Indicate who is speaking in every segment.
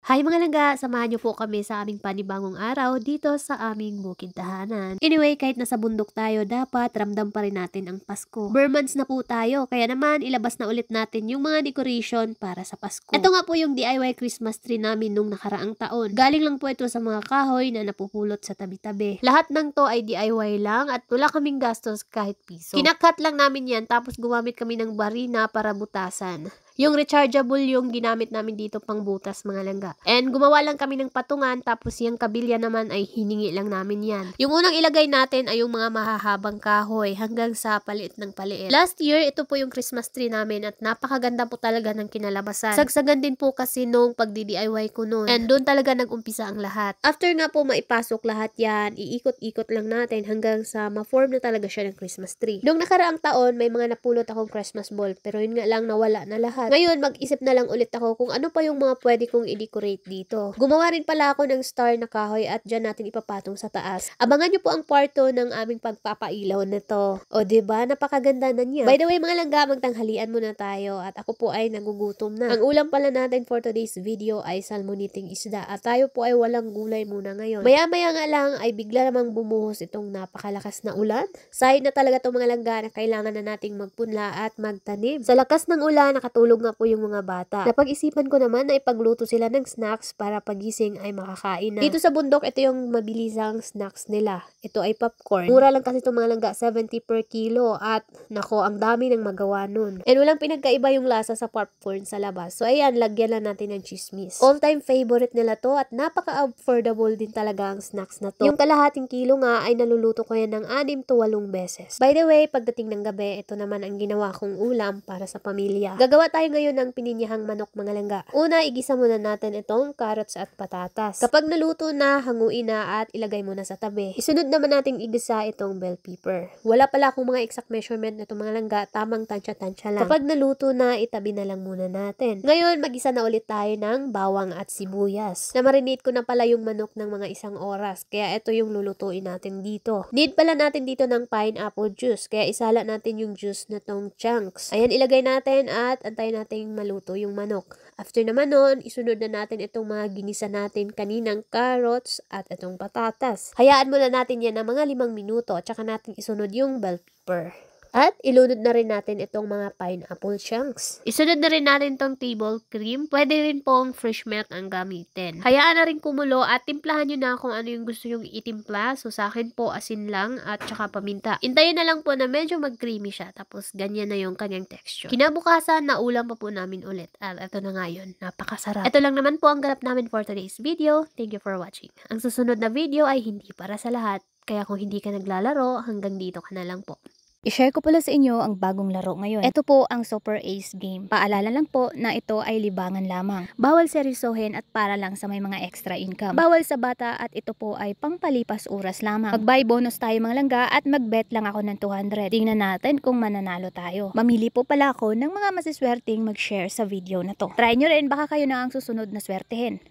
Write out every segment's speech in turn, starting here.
Speaker 1: Hi mga langga! Samahan niyo po kami sa aming panibagong araw dito sa aming bukid tahanan. Anyway, kahit nasa bundok tayo, dapat ramdam pa rin natin ang Pasko. Months na po tayo, kaya naman ilabas na ulit natin yung mga decoration para sa Pasko. Ito nga po yung DIY Christmas tree namin nung nakaraang taon. Galing lang po ito sa mga kahoy na napupulot sa tabi-tabi. Lahat ng to ay DIY lang at wala kaming gastos kahit piso. Kinakat lang namin yan tapos gumamit kami ng barina para butasan. Yung rechargeable yung ginamit namin dito pang butas mga langga. And gumawa lang kami ng patungan tapos yung kabilya naman ay hiningi lang namin yan. Yung unang ilagay natin ay yung mga mahahabang kahoy hanggang sa paliit ng paliit. Last year, ito po yung Christmas tree namin at napakaganda po talaga ng kinalabasan. Sagsagan din po kasi nung pagdi-DIY ko noon. And doon talaga nag-umpisa ang lahat. After nga po maipasok lahat yan, iikot-ikot lang natin hanggang sa ma-form na talaga siya ng Christmas tree. Nung nakaraang taon, may mga napulot akong Christmas ball pero yun nga lang nawala na lahat. Ngayon, mag-isip na lang ulit ako kung ano pa yung mga pwede kong i-decorate dito. Gumawa rin pala ako ng star na kahoy at dyan natin ipapatong sa taas. Abangan nyo po ang part 2 ng aming pagpapailaw na to. O diba, napakaganda na niya. By the way mga langga, magtanghalian muna tayo at ako po ay nagugutom na. Ang ulam pala natin for today's video ay salmoniting isda at tayo po ay walang gulay muna ngayon. Maya-maya nga lang ay bigla namang bumuhos itong napakalakas na ulan. Sign na talaga itong mga langga na kailangan na nating magpunla at magtanim. Sa lakas ng ulan, nakatulog nga po yung mga bata. Napag-isipan ko naman na ipagluto sila ng snacks para pagising ay makakain na. Dito sa bundok, ito yung mabilisang snacks nila. Ito ay popcorn. Mura lang kasi itong mga langga, 70 per kilo at nako, ang dami ng magawa nun. And walang pinagkaiba yung lasa sa popcorn sa labas. So ayan, lagyan lang natin ng chismis. All-time favorite nila to at napaka-affordable din talaga ang snacks na to. Yung kalahating kilo nga ay naluluto ko yan ng 6 to 8 beses. By the way, pagdating ng gabi, ito naman ang ginawa kong ulam para sa pamilya. Gagawa tayo ngayon ng pininyahang manok mga langga. Una, igisa muna natin itong carrots at patatas. Kapag naluto na, hanguin na at ilagay muna sa tabi. Isunod naman nating igisa itong bell pepper. Wala pala akong mga exact measurement na itong mga langga, tamang tansya-tansya lang. Kapag naluto na, itabi na lang muna natin. Ngayon, mag-isa na ulit tayo ng bawang at sibuyas. Na-marinate ko na pala yung manok ng mga 1 oras, kaya ito yung lulutuin natin dito. Need pala natin dito ng pineapple juice, kaya isala natin yung juice na tong chunks. Ayan, ilagay natin at antayin natin maluto yung manok. After naman nun, isunod na natin itong mga ginisa natin kaninang carrots at itong patatas. Hayaan muna natin yan ng mga 5 minuto at saka natin isunod yung bell pepper. At ilunod na rin natin itong mga pineapple chunks. Isunod na rin natin itong table cream. Pwede rin pong fresh milk ang gamitin. Hayaan na rin kumulo at timplahan nyo na kung ano yung gusto nyong itimpla. So sa akin po asin lang at saka paminta. Intayin na lang po na medyo mag-creamy siya. Tapos ganyan na yung kanyang texture. Kinabukasan, naulam pa po namin ulit. At ito na nga yun. Napakasarap. Ito lang naman po ang ganap namin for today's video. Thank you for watching. Ang susunod na video ay hindi para sa lahat. Kaya kung hindi ka naglalaro, hanggang dito ka na lang po.
Speaker 2: I-share ko pala sa inyo ang bagong laro ngayon. Ito po ang Super Ace game. Paalala lang po na ito ay libangan lamang. Bawal seryosohin at para lang sa may mga extra income. Bawal sa bata at ito po ay pangpalipas oras lamang. Mag-buy bonus tayo mga langga at mag-bet lang ako ng 200. Tingnan natin kung mananalo tayo. Mamili po pala ako ng mga masiswerteng mag-share sa video na to. Try nyo rin, baka kayo na ang susunod na swertehin.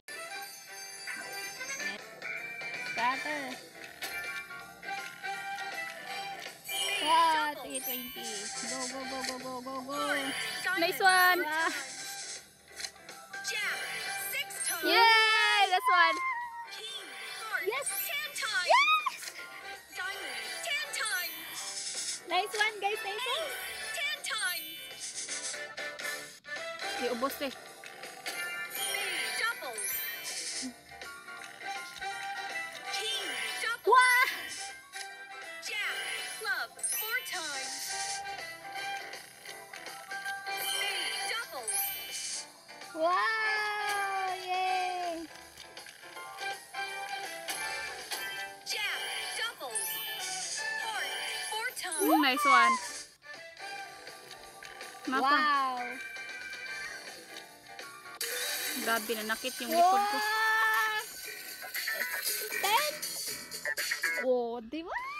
Speaker 2: Scatter. 20. Go, go, go, go, go, go, go. Nice one. Yay! That's one. Yes! Yes! Nice one, guys. Nice one. 10 times. Iubos eh. Wow! Yay! Jack, doubles. Four times. Nice one. Mapa. Wow! Grabe na nakit yung likod ko. Wow! Oh, di ba?